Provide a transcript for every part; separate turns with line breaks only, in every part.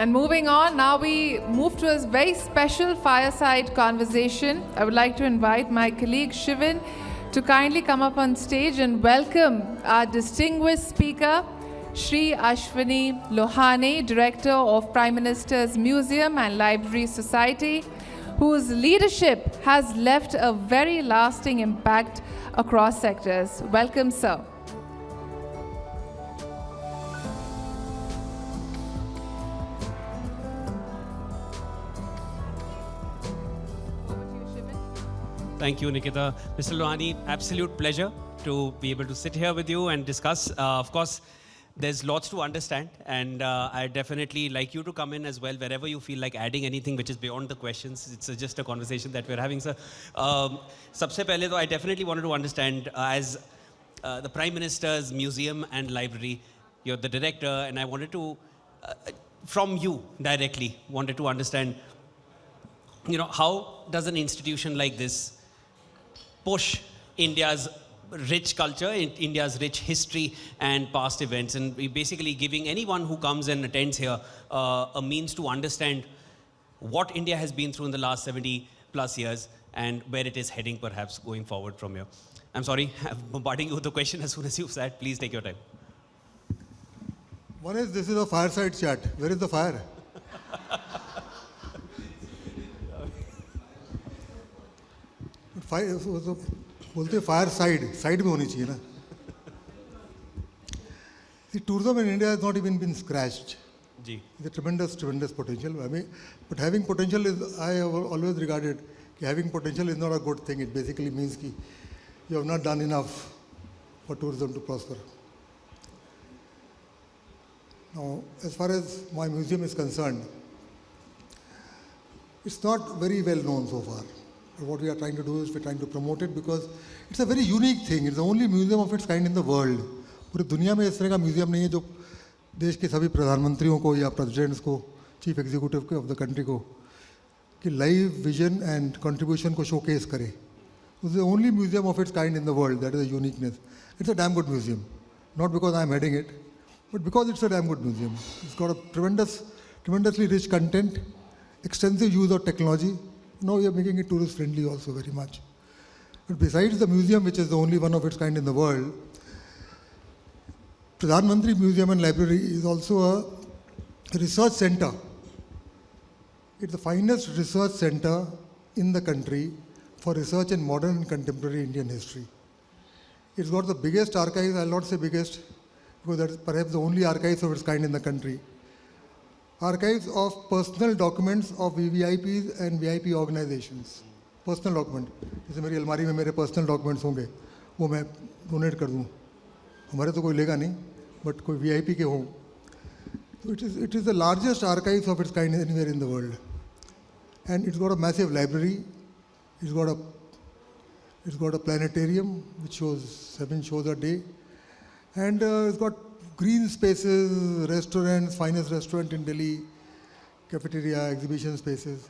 And moving on, now we move to a very special fireside conversation. I would like to invite my colleague Shivan to kindly come up on stage and welcome our distinguished speaker, Shri Ashwani Lohani, Director of Prime Minister's Museum and Library Society, whose leadership has left a very lasting impact across sectors. Welcome, sir.
Thank you, Nikita. Mr. Lohani, absolute pleasure to be able to sit here with you and discuss. Of course, there's lots to understand, and I definitely like you to come in as well wherever you feel like adding anything which is beyond the questions. It's just a conversation that we're having, sir. Sabse pehle though, I definitely wanted to understand as the Prime Minister's Museum and Library, you're the director, and I wanted to, from you directly, wanted to understand, how does an institution like this push India's rich culture, India's rich history and past events, and basically giving anyone who comes and attends here a means to understand what India has been through in the last 70 plus years and where it is heading perhaps going forward from here. I'm sorry, I'm bombarding you with the question as soon as you've said. Please take your time.
One is, this is a fireside chat. Where is the fire? बोलते fire side में होनी चाहिए ना. The tourism in India has not even been scratched. It's a tremendous potential. I mean, but having potential is, I have always regarded, having potential is not a good thing. It basically means that you have not done enough for tourism to prosper. Now, as far as my museum is concerned, it's not very well known so far. What we are trying to do is we're trying to promote it because it's a very unique thing. It's the only museum of its kind in the world. पूरी दुनिया में इस तरह का museum नहीं है जो देश के सभी प्रधानमंत्रियों को या प्रेसिडेंट्स को, chief executive of the country को कि लाइव विजन एंड कंट्रीब्यूशन को शोकेस करे. It's the only museum of its kind in the world. That is a uniqueness. It's a damn good museum. Not because I'm heading it, but because it's a damn good museum. It's got a tremendously rich content, extensive use of technology. Now we are making it tourist friendly also very much. But besides the museum, which is the only one of its kind in the world, Pradhan Mantri Museum and Library is also a research center. It's the finest research center in the country for research in modern and contemporary Indian history. It's got the biggest archives. I'll not say biggest, because that's perhaps the only archives of its kind in the country. Archives of personal documents of VVIPs and VIP organizations. Personal document. जैसे मेरी अलमारी में मेरे personal documents होंगे, वो मैं donate कर दूँ. हमारे तो कोई लेगा नहीं, but कोई VIP के हों. So it is the largest archives of its kind anywhere in the world. And it's got a massive library. It's got a planetarium which shows 7 shows a day. And it's got green spaces, restaurants, finest restaurant in Delhi, cafeteria, exhibition spaces.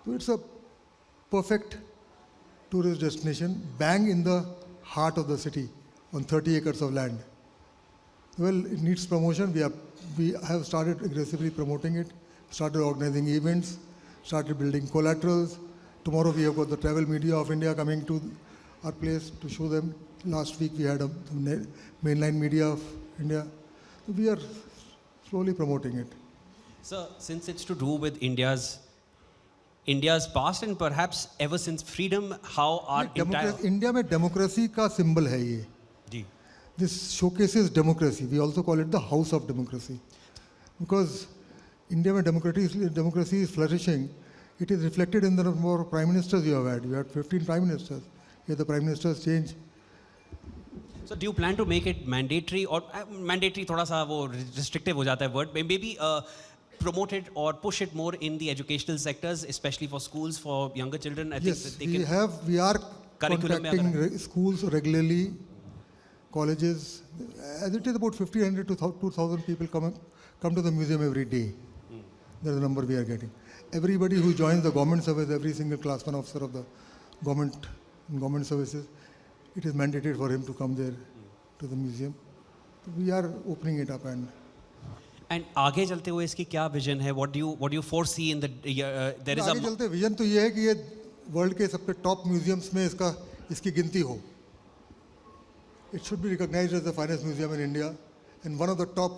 So it's a perfect tourist destination, bang in the heart of the city on 30 acres of land. Well, it needs promotion. We have started aggressively promoting it, started organizing events, started building collaterals. Tomorrow we have got the travel media of India coming to our place to show them. Last week we had a mainline media of India. We are slowly promoting it.
So, since it's to do with India's past and perhaps ever since freedom, how our
India में democracy का symbol है ये.
जी.
This showcases democracy. We also call it the house of democracy. Because India में democracy is flourishing. It is reflected in the number of prime ministers you have had. You had 15 prime ministers. Here the prime ministers change.
So do you plan to make it mandatory or mandatory थोड़ा सा वो restrictive हो जाता है word, maybe promote it or push it more in the educational sectors, especially for schools, for younger children? I
yes,
think that
we are contacting schools regularly, colleges. As it is about 1,500 to 2,000 people come to the museum every day. That's the number we are getting. Everybody who joins the government service, every single class 1 officer of the government services, it is mandated for him to come there to the museum. We are opening it up. And
And आगे चलते हुए इसकी क्या vision है? What do you foresee in the there is
आगे
a
चलते vision तो ये है कि ये वर्ल्ड के सबसे टॉप म्यूजियम्स में इसकी गिनती हो. It should be recognized as the finest museum in India and one of the top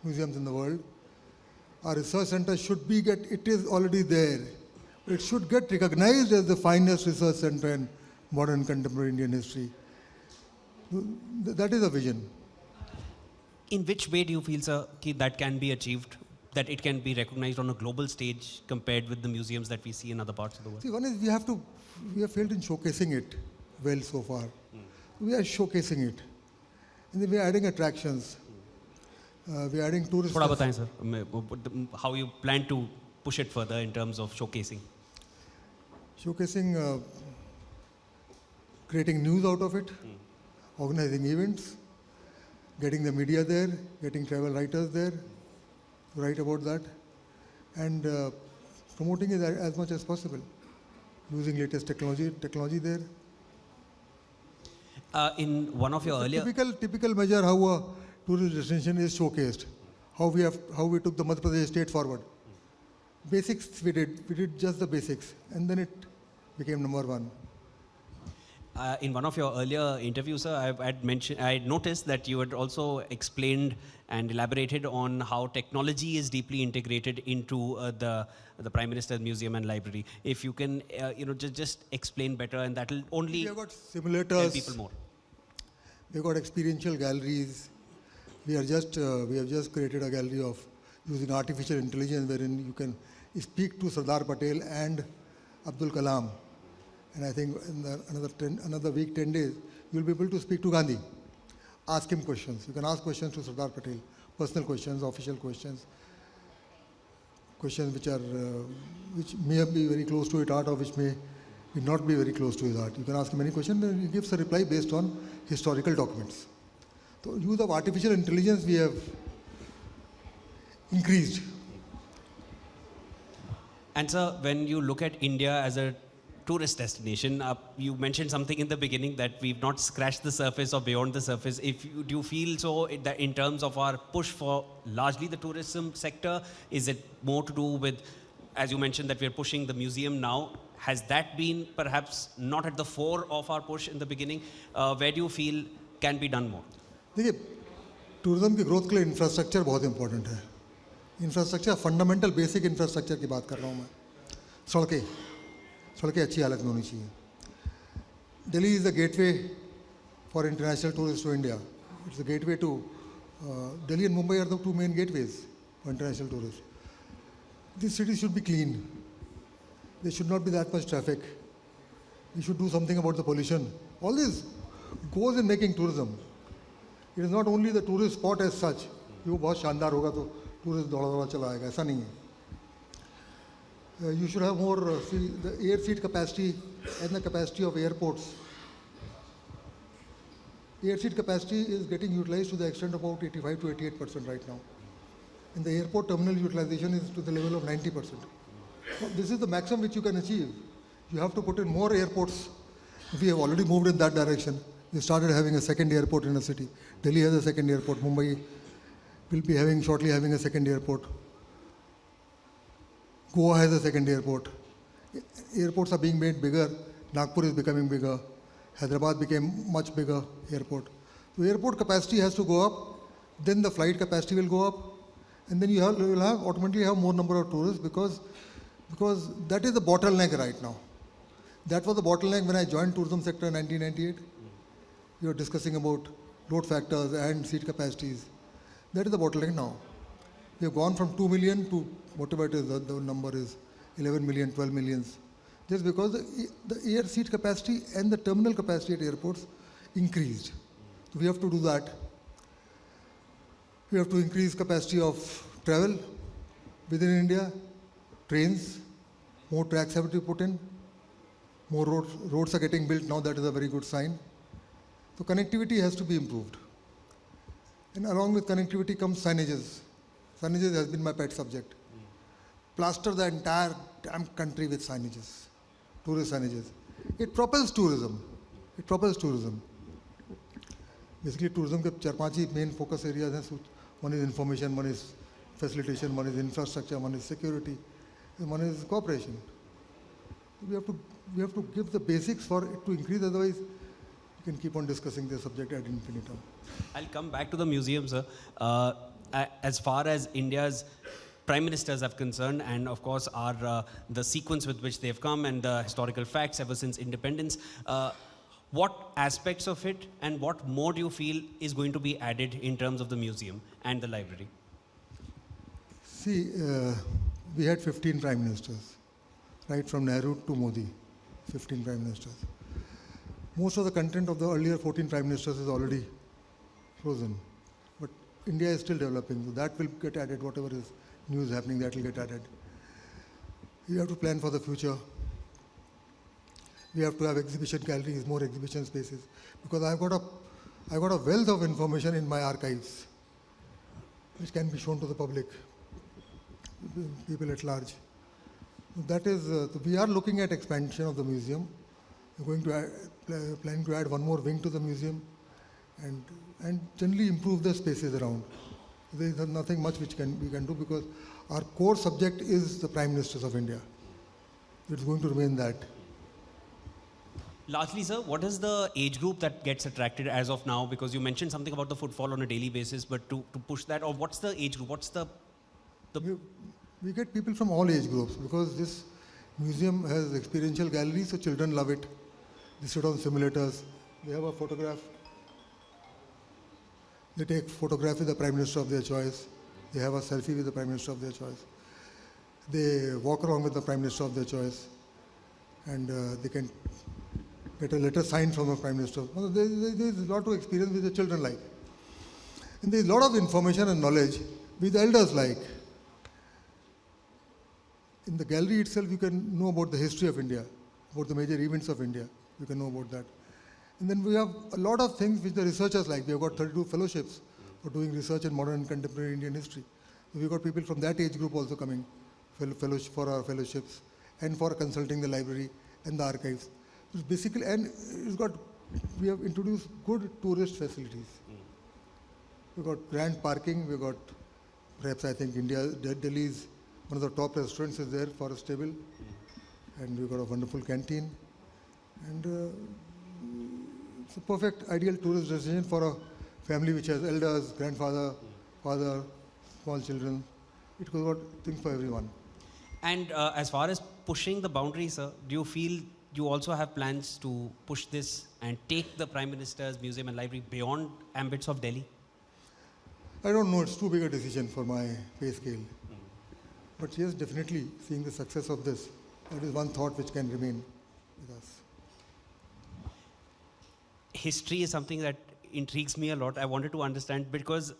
museums in the world. Our research center should be it is already there. It should get recognized as the finest research center in modern contemporary Indian history. That is a vision.
In which way do you feel, sir, that can be achieved? That it can be recognized on a global stage compared with the museums that we see in other parts of the world?
See, one is we have failed in showcasing it well so far. We are showcasing it. And then we are adding attractions. We are adding tourists.
थोड़ा बताएं sir, how you plan to push it further in terms of showcasing?
Showcasing, creating news out of it, organizing events, getting the media there, getting travel writers there to write about that, and promoting it as much as possible, using latest technology there.
In one of your earlier...
Typical measure how a tourist destination is showcased, how we took the Madhya Pradesh state forward. Basics we did just the basics, and then it became number one.
In one of your earlier interviews, sir, I had noticed that you had also explained and elaborated on how technology is deeply integrated into the Prime Minister's Museum and Library. If you can, just explain better, and that will only
We have got simulators,
tell people more.
we have got experiential galleries. We have just created a gallery of using artificial intelligence, wherein you can speak to Sardar Patel and Abdul Kalam. And I think in another week, 10 days, you'll be able to speak to Gandhi. Ask him questions. You can ask questions to Sardar Patel, personal questions, official questions, questions which may be very close to his heart or which may not be very close to his heart. You can ask him any question and he gives a reply based on historical documents. So use of artificial intelligence we have increased.
And sir, when you look at India as a tourist destination, you mentioned something in the beginning that we've not scratched the surface or beyond the surface. Do you feel so that in terms of our push for largely the tourism sector, is it more to do with, as you mentioned, that we're pushing the museum now? Has that been perhaps not at the fore of our push in the beginning? Where do you feel can be done more?
देखिए, tourism की growth के लिए infrastructure बहुत important है. Infrastructure, fundamental basic infrastructure की बात कर रहा हूँ मैं. सड़कें अच्छी हालत में होनी चाहिए. Delhi is the gateway for international tourists to India. It's the gateway to Delhi and Mumbai are the two main gateways for international tourists. These cities should be clean. There should not be that much traffic. We should do something about the pollution. All this goes in making tourism. It is not only the tourist spot as such. कि वो बहुत शानदार होगा तो tourist दौड़ा चला आएगा, ऐसा नहीं है. You should have more the air seat capacity and the capacity of airports. Air seat capacity is getting utilized to the extent of about 85 to 88% right now. And the airport terminal utilization is to the level of 90%. So this is the maximum which you can achieve. You have to put in more airports. We have already moved in that direction. We started having a second airport in a city. Delhi has a second airport. Mumbai will be shortly having a second airport. Goa has a second airport. Airports are being made bigger. Nagpur is becoming bigger. Hyderabad became much bigger airport. So airport capacity has to go up. Then the flight capacity will go up. And then you will automatically have more number of tourists because that is the bottleneck right now. That was the bottleneck when I joined tourism sector in 1998. We were discussing about load factors and seat capacities. That is the bottleneck now. We have gone from 2 million to whatever it is, the number is 11 million, 12 millions. Just because the air seat capacity and the terminal capacity at airports increased. So we have to do that. We have to increase capacity of travel within India, trains, more tracks have to be put in, more roads are getting built now, that is a very good sign. So connectivity has to be improved. And along with connectivity comes signages. Signages has been my pet subject. Plaster the entire damn country with signages, tourist signages. It propels tourism. Basically tourism के 4-5 main focus areas हैं. One is information, one is facilitation, one is infrastructure, one is security, and one is cooperation. We have to give the basics for it to increase, otherwise you can keep on discussing the subject ad infinitum.
I'll come back to the museum, sir. As far as India's prime ministers are concerned, and of course the sequence with which they've come and the historical facts ever since independence, what aspects of it and what more do you feel is going to be added in terms of the museum and the library?
See, we had 15 prime ministers, right from Nehru to Modi, 15 prime ministers. Most of the content of the earlier 14 prime ministers is already frozen. But India is still developing, so that will get added. Whatever is news happening, that will get added. We have to plan for the future. We have to have exhibition galleries, more exhibition spaces, because I've got a wealth of information in my archives, which can be shown to the public, people at large. That is, we are looking at expansion of the museum. We're going to planning to add one more wing to the museum, and generally improve the spaces around. There is nothing much which we can do, because our core subject is the prime ministers of India. It's going to remain that.
Largely, sir, what is the age group that gets attracted as of now? Because you mentioned something about the footfall on a daily basis, but to push that, or what's the age group? What's the
We get people from all age groups, because this museum has experiential galleries, so children love it. They sit on simulators. They have a photograph. They take photograph with the prime minister of their choice. They have a selfie with the prime minister of their choice. They walk around with the prime minister of their choice, and they can get a letter signed from a prime minister. Well, there is a lot of experience which the children like. And there is a lot of information and knowledge which the elders like. In the gallery itself, you can know about the history of India, about the major events of India. You can know about that. And then we have a lot of things which the researchers like. We have got 32 fellowships for doing research in modern and contemporary Indian history. So we've got people from that age group also coming for our fellowships and for consulting the library and the archives. It's basically, and we have introduced good tourist facilities. We've got grand parking. We've got, perhaps I think Delhi's one of the top restaurants is there for a table, and we've got a wonderful canteen, and it's a perfect ideal tourist destination for a family which has elders, grandfather, father, small children. It could got things for everyone.
And as far as pushing the boundaries, sir, do you feel you also have plans to push this and take the Prime Minister's museum and library beyond ambits of Delhi?
I don't know, it's too big a decision for my pay scale. But yes, definitely seeing the success of this, that is one thought which can remain with us.
History is something that intrigues me a lot. I wanted to understand, because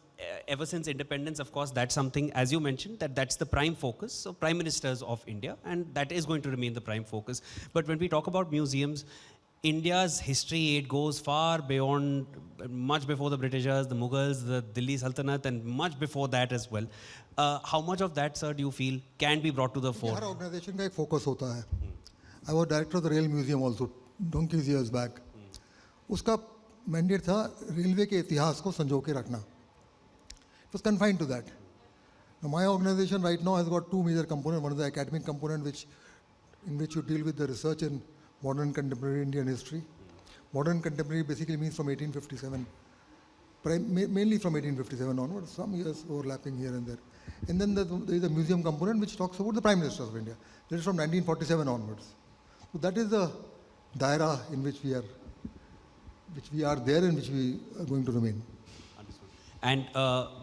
ever since independence, of course, that's something, as you mentioned, that's the prime focus. So prime ministers of India, and that is going to remain the prime focus. But when we talk about museums, India's history, it goes far beyond, much before the Britishers, the Mughals, the Delhi Sultanate, and much before that as well. How much of that, sir, do you feel can be brought to the fore?
Her organization का एक focus होता है. I was director of the Rail Museum also, donkeys years back. उसका mandate था railway के इतिहास को संजो के रखना. It was confined to that. Now my organization right now has got two major components. One is the academic component, in which you deal with the research in modern contemporary Indian history. Modern contemporary basically means from 1857, mainly from 1857 onwards, some years overlapping here and there. And then there is a museum component which talks about the Prime Minister of India. That is from 1947 onwards. So that is the daira in which we are there and which we are going to remain.
Understood. And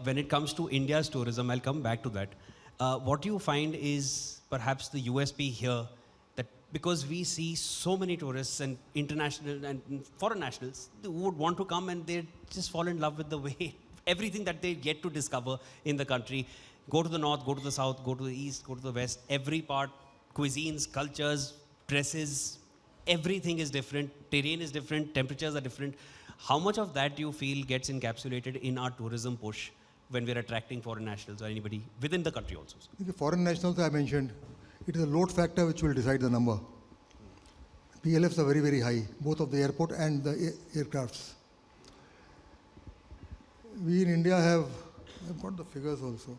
when it comes to India's tourism, I'll come back to that. What do you find is perhaps the USP here, that because we see so many tourists and international and foreign nationals who would want to come and they just fall in love with the way, everything that they get to discover in the country. Go to the north, go to the south, go to the east, go to the west, every part, cuisines, cultures, dresses, everything is different, terrain is different, temperatures are different. How much of that do you feel gets encapsulated in our tourism push when we're attracting foreign nationals or anybody within the country also?
The foreign nationals I mentioned, it is a load factor which will decide the number. PLFs are very, very high, both of the airport and the aircrafts. We in India I've got the figures also.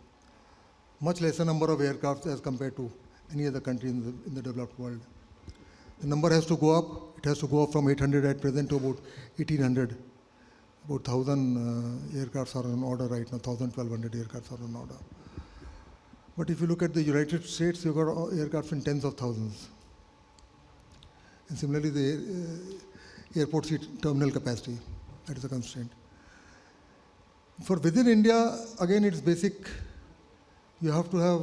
much lesser number of aircraft as compared to any other country in the developed world. The number has to go up. It has to go up from 800 at present to about 1800. About 1,000 aircrafts are on order right now, 1,200 aircrafts are on order. But if you look at the United States, you've got aircrafts in tens of thousands. And similarly, the airport seat terminal capacity, that is a constraint. For within India, again, it's basic. You have to have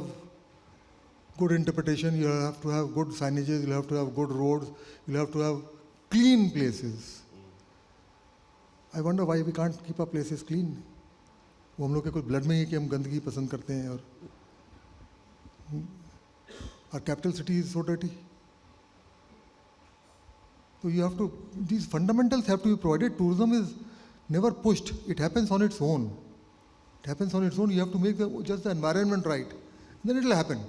good interpretation, you have to have good signages, you have to have good roads, you have to have clean places. I wonder why we can't keep our places clean. वो हम लोग के कुछ blood में ही कि हम गंदगी पसंद करते हैं और our capital city is so dirty. So you have to, these fundamentals have to be provided. Tourism is never pushed. It happens on its own. It happens on its own. You have to make just the environment right. Then it will happen.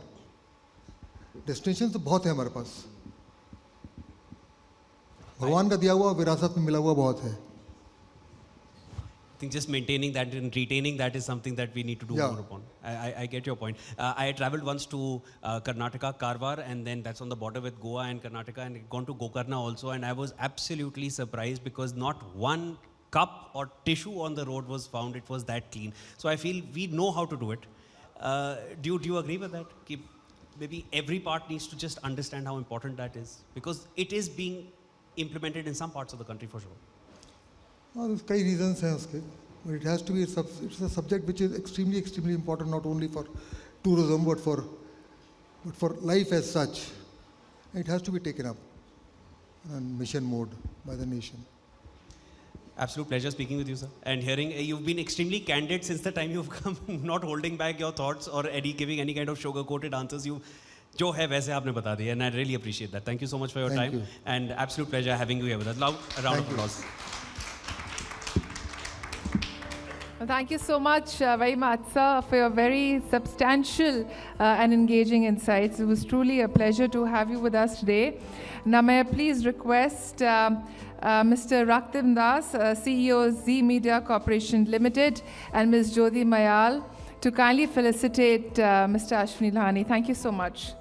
Destinations तो बहुत है हमारे पास. भगवान का दिया हुआ विरासत में मिला हुआ बहुत है.
I think just maintaining that and retaining that is something that we need to do more upon. I get your point. I traveled once to Karnataka, Karwar, and then that's on the border with Goa and Karnataka, and gone to Gokarna also, and I was absolutely surprised because not one cup or tissue on the road was found. It was that clean. So I feel we know how to do it. Do you agree with that? Maybe every part needs to just understand how important that is, because it is being implemented in some parts of the country for sure.
There's many reasons हैं उसके, but it has to be it's a subject which is extremely important not only for tourism but for life as such. It has to be taken up on mission mode by the nation.
Absolute pleasure speaking with you, sir, and hearing you've been extremely candid since the time you've come, not holding back your thoughts or giving any kind of sugar-coated answers. You जो है वैसे आपने बता दिया, and I really appreciate that. Thank you so much for your time. And absolute pleasure having you here with us. Loud round of applause.
Thank you so much, very much, sir, for your very substantial and engaging insights. It was truly a pleasure to have you with us today. Now, may I please request Mr. Raktim Das, CEO, Z Media Corporation Limited, and Ms. Jyoti Mayal to kindly felicitate Mr. Ashwani Lohani. Thank you so much.